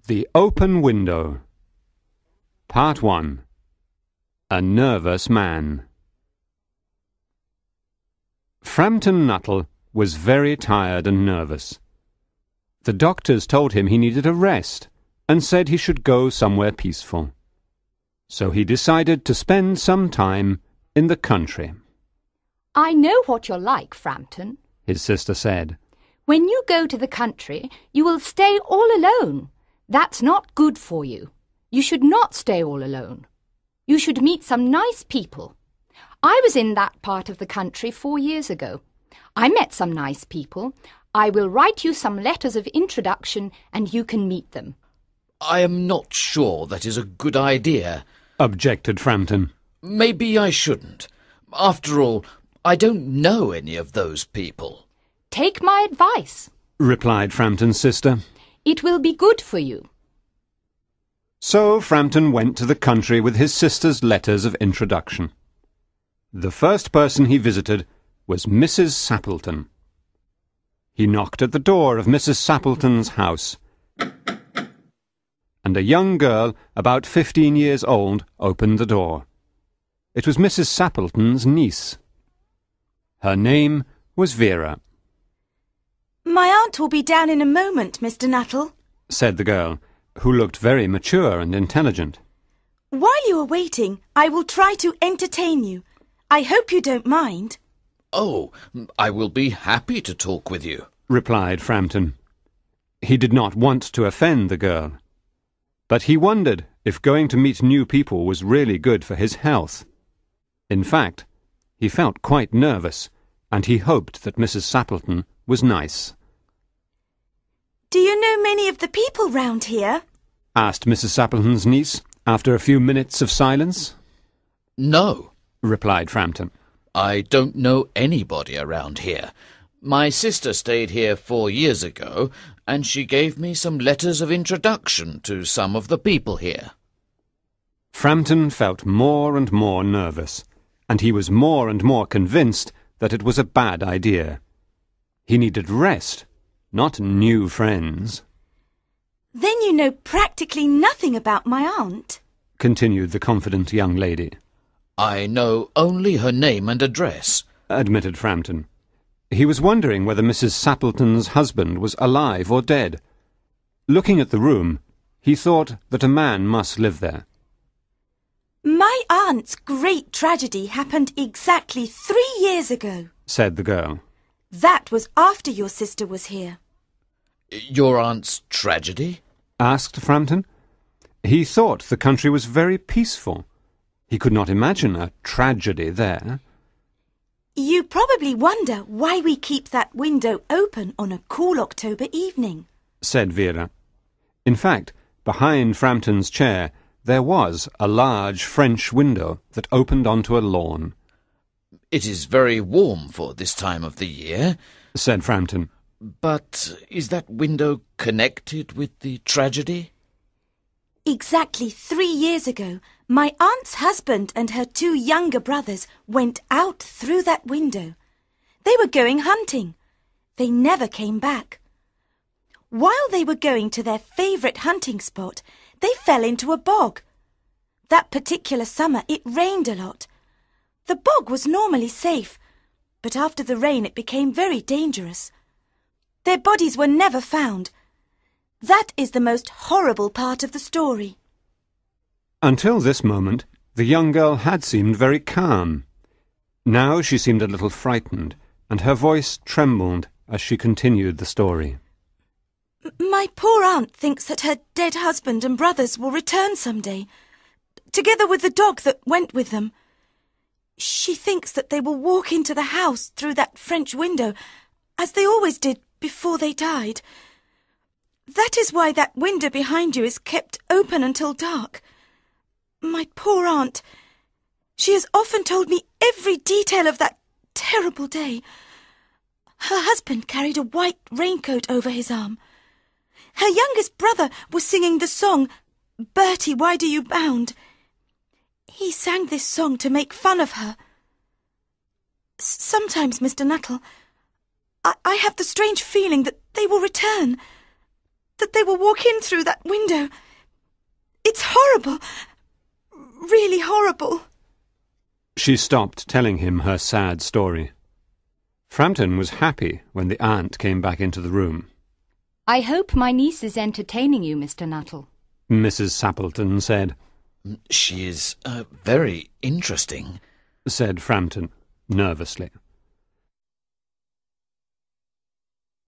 The Open Window. Part 1. A Nervous Man. Frampton Nuttall was very tired and nervous. The doctors told him he needed a rest and said he should go somewhere peaceful. So he decided to spend some time in the country. "I know what you're like, Frampton," his sister said. "When you go to the country, you will stay all alone. That's not good for you. You should not stay all alone. You should meet some nice people. I was in that part of the country 4 years ago. I met some nice people. I will write you some letters of introduction and you can meet them." "I am not sure that is a good idea," objected Frampton. "Maybe I shouldn't. After all, I don't know any of those people." "Take my advice," replied Frampton's sister. "It will be good for you." So Frampton went to the country with his sister's letters of introduction. The first person he visited was Mrs. Sappleton. He knocked at the door of Mrs. Sappleton's house, and a young girl about 15 years old opened the door. It was Mrs. Sappleton's niece. Her name was Vera. "My aunt will be down in a moment, Mr. Nuttall," said the girl, who looked very mature and intelligent. "While you are waiting, I will try to entertain you. I hope you don't mind." "Oh, I will be happy to talk with you," replied Frampton. He did not want to offend the girl, but he wondered if going to meet new people was really good for his health. In fact, he felt quite nervous, and he hoped that Mrs. Sappleton was nice. "Do you know many of the people round here?" asked Mrs. Sappleton's niece, after a few minutes of silence. "No," replied Frampton. "I don't know anybody around here. My sister stayed here 4 years ago, and she gave me some letters of introduction to some of the people here." Frampton felt more and more nervous, and he was more and more convinced that it was a bad idea. He needed rest, not new friends. "Then you know practically nothing about my aunt," continued the confident young lady. "I know only her name and address," admitted Frampton. He was wondering whether Mrs. Sappleton's husband was alive or dead. Looking at the room, he thought that a man must live there. "My aunt's great tragedy happened exactly 3 years ago," said the girl. "That was after your sister was here." "Your aunt's tragedy?" asked Frampton. He thought the country was very peaceful. He could not imagine a tragedy there. "You probably wonder why we keep that window open on a cool October evening," said Vera. In fact, behind Frampton's chair there was a large French window that opened onto a lawn. "It is very warm for this time of the year," said Frampton. "But is that window connected with the tragedy?" "Exactly 3 years ago, my aunt's husband and her 2 younger brothers went out through that window. They were going hunting. They never came back. While they were going to their favourite hunting spot, they fell into a bog. That particular summer it rained a lot. The bog was normally safe, but after the rain it became very dangerous. Their bodies were never found. That is the most horrible part of the story." Until this moment, the young girl had seemed very calm. Now she seemed a little frightened, and her voice trembled as she continued the story. "My poor aunt thinks that her dead husband and brothers will return some day, together with the dog that went with them. She thinks that they will walk into the house through that French window, as they always did before they died. That is why that window behind you is kept open until dark. My poor aunt, she has often told me every detail of that terrible day. Her husband carried a white raincoat over his arm. Her youngest brother was singing the song, 'Bertie, why do you bound?' He sang this song to make fun of her. Sometimes, Mr. Nuttall, I have the strange feeling that they will return. that they will walk in through that window. It's horrible. Really horrible. She stopped telling him her sad story. Frampton was happy when the aunt came back into the room. I hope my niece is entertaining you, Mr. Nuttall, Mrs. Sappleton said. She is very interesting, said Frampton nervously.